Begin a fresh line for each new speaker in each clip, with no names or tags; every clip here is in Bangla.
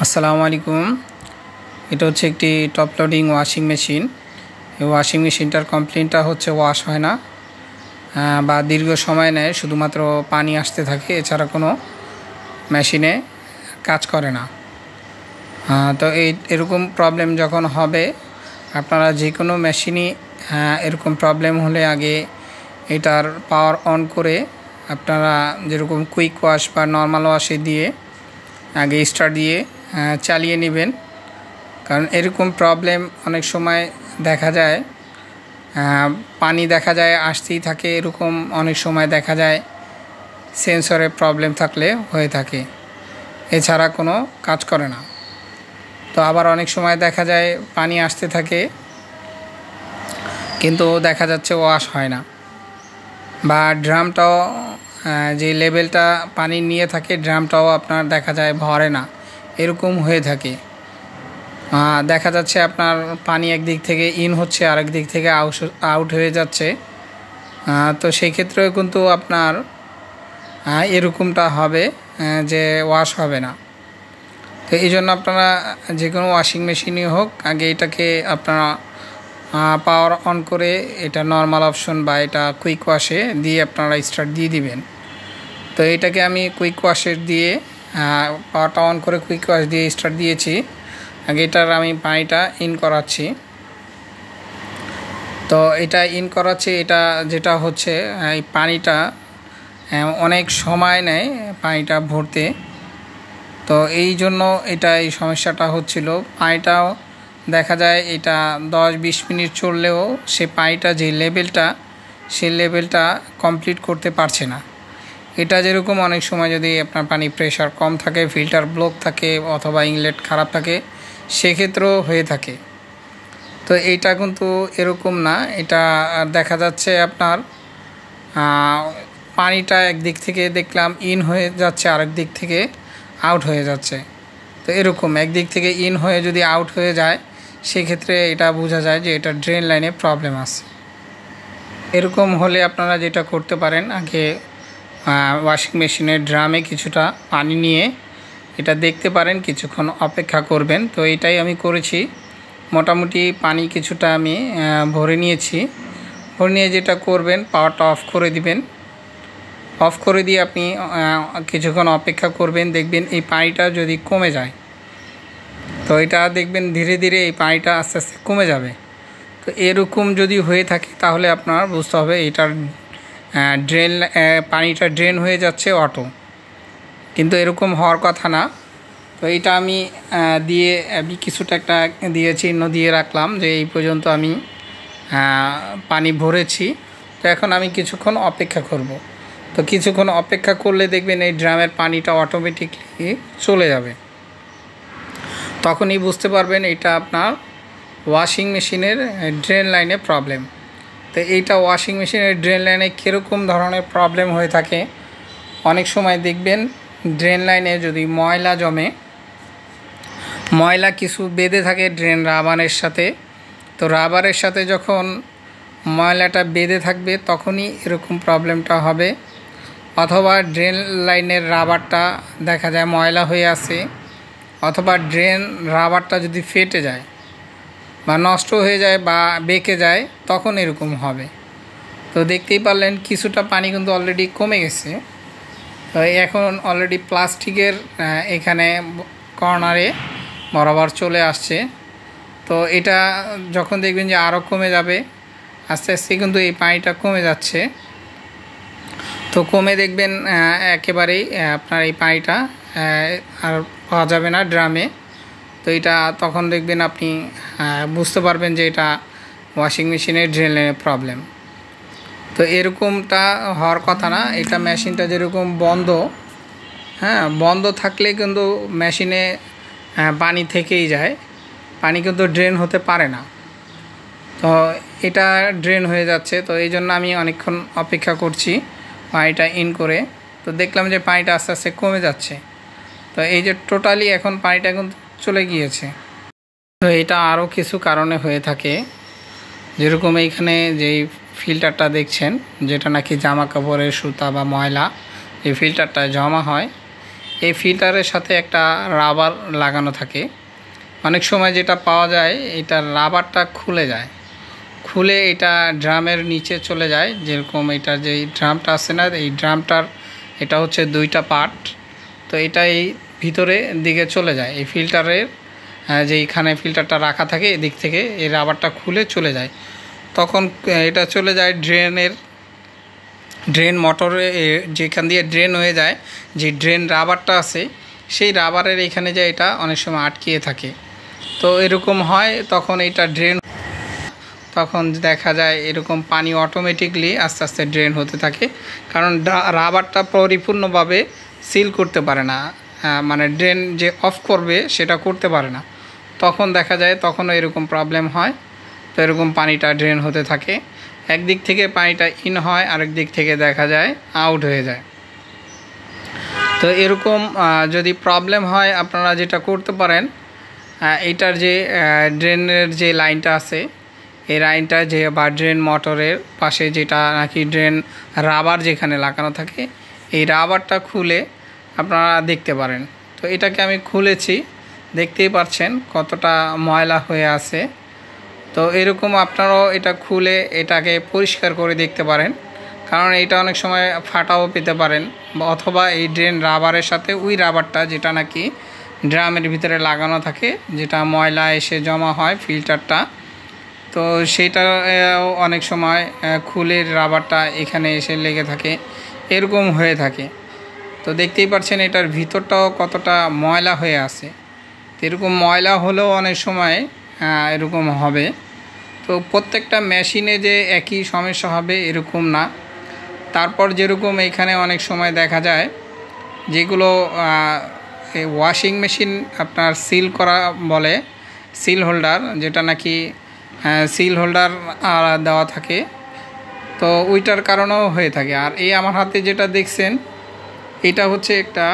আসসালামু আলাইকুম। এটা হচ্ছে একটি টপ লোডিং ওয়াশিং মেশিন। এই ওয়াশিং মেশিনটার কমপ্লেইনটা হচ্ছে ওয়াশ হয় না বা দীর্ঘ সময় নেয়, শুধুমাত্র পানি আসতে থাকে, এছাড়া কোনো মেশিনে কাজ করে না। তো এরকম প্রবলেম যখন হবে, আপনারা যে কোনো মেশিনই এরকম প্রবলেম হলে আগে এটার পাওয়ার অন করে আপনারা যেরকম কুইক ওয়াশ বা নর্মাল ওয়াশে দিয়ে আগে স্টার্ট দিয়ে চালিয়ে নেবেন। কারণ এরকম প্রবলেম অনেক সময় দেখা যায়, পানি দেখা যায় আসতেই থাকে, এরকম অনেক সময় দেখা যায় সেন্সরে প্রবলেম থাকলে হয়ে থাকে, এছাড়া কোনো কাজ করে না। তো আবার অনেক সময় দেখা যায় পানি আসতে থাকে কিন্তু দেখা যাচ্ছে ওয়াশ হয় না, বা ড্রামটাও যে লেভেলটা পানি নিয়ে থাকে ড্রামটাও আপনার দেখা যায় ভরে না, এরকম হয়ে থাকে। দেখা যাচ্ছে আপনার পানি একদিক থেকে ইন হচ্ছে, আরেক দিক থেকে আউট হয়ে যাচ্ছে। তো সেই ক্ষেত্রেও কিন্তু আপনার এরকমটা হবে যে ওয়াশ হবে না। তো এই জন্য আপনারা যে কোনো ওয়াশিং মেশিনই হোক, আগে এটাকে আপনারা পাওয়ার অন করে এটা নর্মাল অপশন বা এটা কুইক ওয়াশে দিয়ে আপনারা স্টার্ট দিয়ে দিবেন। তো এটাকে আমি কুইক ওয়াশের দিয়ে পাওয়ারটা অন করে কুইক ওয়াশ দিয়ে স্টার্ট দিয়েছি। আগে এটার আমি পানিটা ইন করাচ্ছি। তো এটা ইন করাচ্ছি, এটা যেটা হচ্ছে এই পানিটা অনেক সময় নেয় পানিটা ভরতে। তো এই জন্য এই সমস্যাটা হচ্ছিল। পানিটাও দেখা যায় এটা 10-20 মিনিট চললেও সে পানিটা যে লেভেলটা, সেই লেভেলটা কমপ্লিট করতে পারছে না। এটা যেরকম অনেক সময় যদি আপনার পানি প্রেশার কম থাকে, ফিল্টার ব্লক থাকে অথবা ইনলেট খারাপ থাকে, সেক্ষেত্রেও হয়ে থাকে। তো এইটা কিন্তু এরকম না, এটা দেখা যাচ্ছে আপনার পানিটা একদিক থেকে দেখলাম ইন হয়ে যাচ্ছে, আরেক দিক থেকে আউট হয়ে যাচ্ছে। তো এরকম একদিক থেকে ইন হয়ে যদি আউট হয়ে যায়, সেক্ষেত্রে এটা বোঝা যায় যে এটা ড্রেন লাইনে প্রবলেম আছে। এরকম হলে আপনারা যেটা করতে পারেন, আগে ওয়াশিং মেশিনের ড্রামে কিছুটা পানি নিয়ে এটা দেখতে পারেন, কিছুক্ষণ অপেক্ষা করবেন। তো এটাই আমি করেছি। মোটামুটি পানি কিছুটা আমি ভরে নিয়েছি। ভরে নিয়ে যেটা করবেন, পাওয়ারটা অফ করে দিবেন। অফ করে দিয়ে আপনি কিছুক্ষণ অপেক্ষা করবেন, দেখবেন এই পানিটা যদি কমে যায়, তো এটা দেখবেন ধীরে ধীরে এই পানিটা আস্তে আস্তে কমে যাবে। তো এরকম যদি হয়ে থাকে তাহলে আপনার বুঝতে হবে এটার পানিটা ড্রেন হয়ে যাচ্ছে অটো, কিন্তু এরকম হওয়ার কথা না। তো এটা আমি কিছুটা একটা চিহ্ন দিয়ে রাখলাম যে এই পর্যন্ত আমি পানি ভরেছি। তো এখন আমি কিছুক্ষণ অপেক্ষা করব। তো কিছুক্ষণ অপেক্ষা করলে দেখবেন এই ড্রামের পানিটা অটোমেটিকলি চলে যাবে। তখনই বুঝতে পারবেন এটা আপনার ওয়াশিং মেশিনের ড্রেন লাইনে প্রবলেম। তো এইটা ওয়াশিং মেশিনের ড্রেন লাইনে কীরকম ধরনের প্রবলেম হয়ে থাকে, অনেক সময় দেখবেন ড্রেন লাইনে যদি ময়লা জমে, ময়লা কিছু বেঁধে থাকে ড্রেন রাবারের সাথে। তো রাবারের সাথে যখন ময়লাটা বেঁধে থাকবে তখনই এরকম প্রবলেমটা হবে। অথবা ড্রেন লাইনের রাবারটা দেখা যায় ময়লা হয়ে আছে, অথবা ড্রেন রাবারটা যদি ফেটে যায় বা নষ্ট হয়ে যায় বা বেঁকে যায়, তখন এরকম হবে। তো দেখতেই পারলেন কিছুটা পানি কিন্তু অলরেডি কমে গেছে। তো এখন অলরেডি প্লাস্টিকের এখানে কর্নারে বরাবর চলে আসছে। তো এটা যখন দেখবেন যে আরও কমে যাবে, আস্তে আস্তে কিন্তু এই পানিটা কমে যাচ্ছে। তো কমে দেখবেন একেবারেই আপনার এই পানিটা আর পাওয়া যাবে না ড্রামে। তো এটা তখন দেখবেন আপনি বুঝতে পারবেন যে এটা ওয়াশিং মেশিনের ড্রেন লাইনের প্রবলেম। তো এরকমটা হওয়ার কথা না। এটা মেশিনটা যেরকম বন্ধ থাকলে কিন্তু মেশিনে পানি থেকেই যায়, পানি কিন্তু ড্রেন হতে পারে না। তো এটা ড্রেন হয়ে যাচ্ছে। তো এই জন্য আমি অনেকক্ষণ অপেক্ষা করছি পানিটা ইন করে। তো দেখলাম যে পানিটা আস্তে আস্তে কমে যাচ্ছে। তো এই যে টোটালি এখন পানিটা কিন্তু চলে গিয়েছে। তো এটা আরও কিছু কারণে হয়ে থাকে, যেরকম এইখানে যেই ফিল্টারটা দেখছেন, যেটা নাকি জামা কাপড়ের সুতা বা ময়লা যে ফিল্টারটা জমা হয়, এই ফিল্টারের সাথে একটা রাবার লাগানো থাকে। অনেক সময় যেটা পাওয়া যায়, এটা রাবারটা খুলে যায়, খুলে এটা ড্রামের নিচে চলে যায়। যেরকম এটা যে ড্রামটা আছে না, এই ড্রামটার এটা হচ্ছে দুইটা পার্ট, তো এটা এই ভিতরে দিকে চলে যায়। এই ফিল্টারের যেইখানে ফিল্টারটা রাখা থাকে এদিক থেকে এই রাবারটা খুলে চলে যায়, তখন এটা চলে যায় ড্রেন মোটরে, যেখান দিয়ে ড্রেন হয়ে যায়, যে ড্রেন রাবারটা আছে সেই রাবারের এখানে যায় এটা অনেক সময় আটকিয়ে থাকে। তো এরকম হয়, তখন এটা ড্রেন, তখন দেখা যায় এরকম পানি অটোমেটিকলি আস্তে আস্তে ড্রেন হতে থাকে, কারণ রাবারটা পরিপূর্ণভাবে সিল করতে পারে না, মানে ড্রেন যে অফ করবে সেটা করতে পারে না। তখন দেখা যায় তখনও এরকম প্রবলেম হয়। তো এরকম পানিটা ড্রেন হতে থাকে, একদিক থেকে পানিটা ইন হয়, আরেক দিক থেকে দেখা যায় আউট হয়ে যায়। তো এরকম যদি প্রবলেম হয়, আপনারা যেটা করতে পারেন, এইটার যে ড্রেনের যে লাইনটা আছে, এই লাইনটা যে বা ড্রেন মোটরের পাশে যেটা নাকি ড্রেন রাবার যেখানে লাগানো থাকে, এই রাবারটা খুলে আপনারা দেখতে পারেন। তো এটাকে আমি খুলেছি, দেখতেই পাচ্ছেন কতটা ময়লা হয়ে আছে। তো এরকম আপনারাও এটা খুলে এটাকে পরিষ্কার করে দেখতে পারেন, কারণ এটা অনেক সময় ফাটাও পেতে পারেন, অথবা এই ড্রেন রাবারের সাথে ওই রাবারটা যেটা নাকি ড্রামের ভিতরে লাগানো থাকে, যেটা ময়লা এসে জমা হয় ফিল্টারটা, তো সেটা অনেক সময় খুলে রাবারটা এখানে এসে লেগে থাকে, এরকম হয়ে থাকে। তো দেখতেই পাচ্ছেন এটার ভিতরটাও কতটা ময়লা হয়ে আছে। এরকম ময়লা হলেও অনেক সময় এরকম হবে। তো প্রত্যেকটা মেশিনে যে একই সমস্যা হবে এরকম না। তারপর যেরকম এখানে অনেক সময় দেখা যায় যেগুলো ওয়াশিং মেশিন আপনার সিল করা বলে, সিল হোল্ডার, যেটা নাকি সিল হোল্ডার দেওয়া থাকে, তো ওইটার কারণেও হয়ে থাকে। আর এই আমার হাতে যেটা দেখছেন এটা হচ্ছে একটা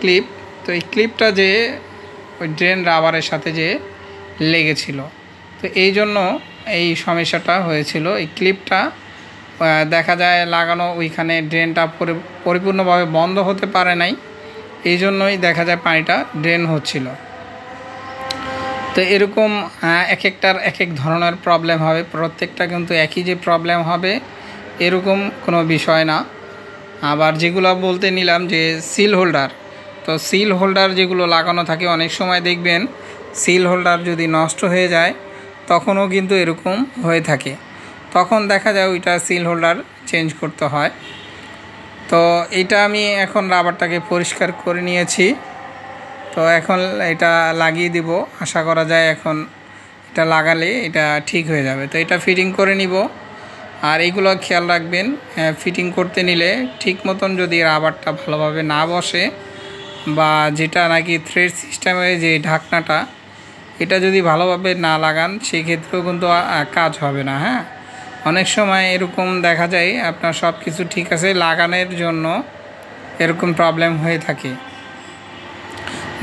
ক্লিপ। তো এই ক্লিপটা যে ওই ড্রেন রাবারের সাথে যে লেগেছিল, তো এই জন্য এই সমস্যাটা হয়েছিল। এই ক্লিপটা দেখা যায় লাগানো ওইখানে ড্রেনটা পরিপূর্ণভাবে বন্ধ হতে পারে নাই, এই জন্যই দেখা যায় পানিটা ড্রেন হচ্ছিল। তো এরকম এক একটার এক এক ধরনের প্রবলেম হবে, প্রত্যেকটা কিন্তু একই যে প্রবলেম হবে এরকম কোনো বিষয় না। আবার যেগুলো বলতে নিলাম যে সিল হোল্ডার, তো সিল হোল্ডার যেগুলো লাগানো থাকে, অনেক সময় দেখবেন সিল হোল্ডার যদি নষ্ট হয়ে যায় তখনও কিন্তু এরকম হয়ে থাকে, তখন দেখা যায় ওইটা সিল হোল্ডার চেঞ্জ করতে হয়। তো এটা আমি এখন রাবারটাকে পরিষ্কার করে নিয়েছি, তো এখন এটা লাগিয়ে দিব। আশা করা যায় এখন এটা লাগালে এটা ঠিক হয়ে যাবে। তো এটা ফিটিং করে নিব। আর এইগুলো খেয়াল রাখবেন, ফিটিং করতে নিলে ঠিক মতন যদি রাবারটা ভালোভাবে না বসে, বা যেটা নাকি থ্রেড সিস্টেমে যে ঢাকনাটা, এটা যদি ভালোভাবে না লাগান সেই ক্ষেত্রেও কিন্তু কাজ হবে না। হ্যাঁ, অনেক সময় এরকম দেখা যায় আপনার সব কিছু ঠিক আছে, লাগানোর জন্য এরকম প্রবলেম হয়ে থাকে।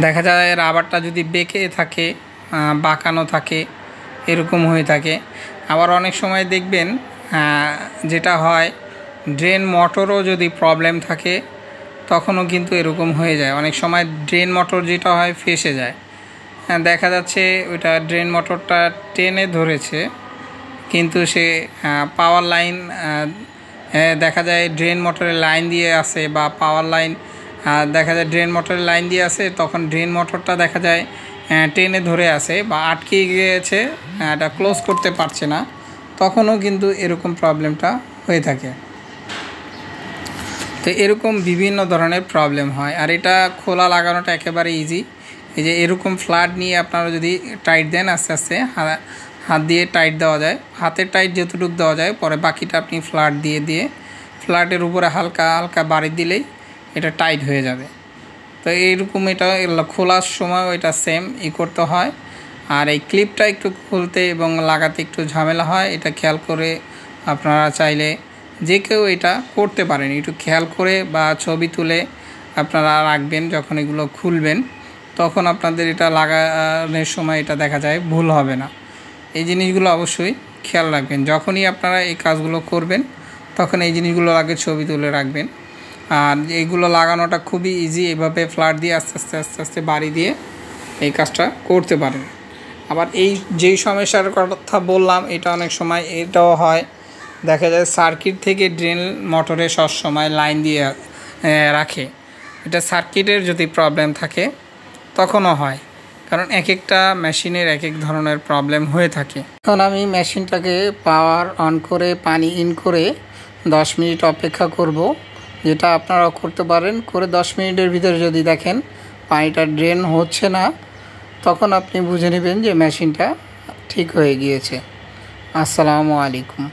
দেখা যায় রাবারটা যদি বেঁকে থাকে, বাঁকানো থাকে, এরকম হয়ে থাকে। আবার অনেক সময় দেখবেন যেটা হয়, ড্রেন মোটরও যদি প্রবলেম থাকে তখনও কিন্তু এরকম হয়ে যায়। অনেক সময় ড্রেন মোটর যেটা হয় ফেসে যায়, দেখা যাচ্ছে ওইটা ড্রেন মোটরটা টেনে ধরেছে, কিন্তু সে পাওয়ার লাইন দেখা যায় ড্রেন মোটরের লাইন দিয়ে আসে, বা পাওয়ার লাইন দেখা যায় ড্রেন মোটরের লাইন দিয়ে আসে, তখন ড্রেন মোটরটা দেখা যায় টেনে ধরে আসে বা আটকে গিয়েছে, এটা ক্লোজ করতে পারছে না, তখনও কিন্তু এরকম প্রবলেমটা হয়ে থাকে। তো এরকম বিভিন্ন ধরনের প্রবলেম হয়। আর এটা খোলা লাগানোটা একেবারে ইজি। এই যে এরকম ফ্ল্যাট নিয়ে আপনারা যদি টাইট দেন, আস্তে আস্তে হাত দিয়ে টাইট দেওয়া যায়, হাতের টাইট যতটুকু দেওয়া যায়, পরে বাকিটা আপনি ফ্ল্যাট দিয়ে ফ্ল্যাটের উপরে হালকা হালকা বাড়ি দিলেই এটা টাইট হয়ে যাবে। তো এইরকম এটা খোলার সময় এটা সেম করতে হয়। আর এই ক্লিপটা একটু খুলতে এবং লাগাতে একটু ঝামেলা হয়, এটা খেয়াল করে আপনারা চাইলে যে কেউ এটা করতে পারেন। একটু খেয়াল করে বা ছবি তুলে আপনারা রাখবেন, যখন এগুলো খুলবেন তখন আপনাদের এটা লাগানোর সময় এটা দেখা যায় ভুল হবে না। এই জিনিসগুলো অবশ্যই খেয়াল রাখবেন, যখনই আপনারা এই কাজগুলো করবেন তখন এই জিনিসগুলো আগে ছবি তুলে রাখবেন। আর এইগুলো লাগানোটা খুবই ইজি। এভাবে ফ্ল্যাট দিয়ে আস্তে আস্তে আস্তে আস্তে বাড়ি দিয়ে এই কাজটা করতে পারেন। আবার এই যেই সমস্যার কথা বললাম এটা অনেক সময় এটাও হয়, দেখা যায় সার্কিট থেকে ড্রেন মোটরে সবসময় লাইন দিয়ে রাখে। এটা সার্কিটের যদি প্রবলেম থাকে তখনও হয়, কারণ এক একটা মেশিনের এক এক ধরনের প্রবলেম হয়ে থাকে। এখন আমি মেশিনটাকে পাওয়ার অন করে পানি ইন করে 10 মিনিট অপেক্ষা করব, যেটা আপনারা করতে পারেন। করে 10 মিনিটের ভিতরে যদি দেখেন পানিটা ড্রেন হচ্ছে না, তখন আপনি বুঝে নেবেন যে মেশিনটা ঠিক হয়ে গিয়েছে। আসসালামু আলাইকুম।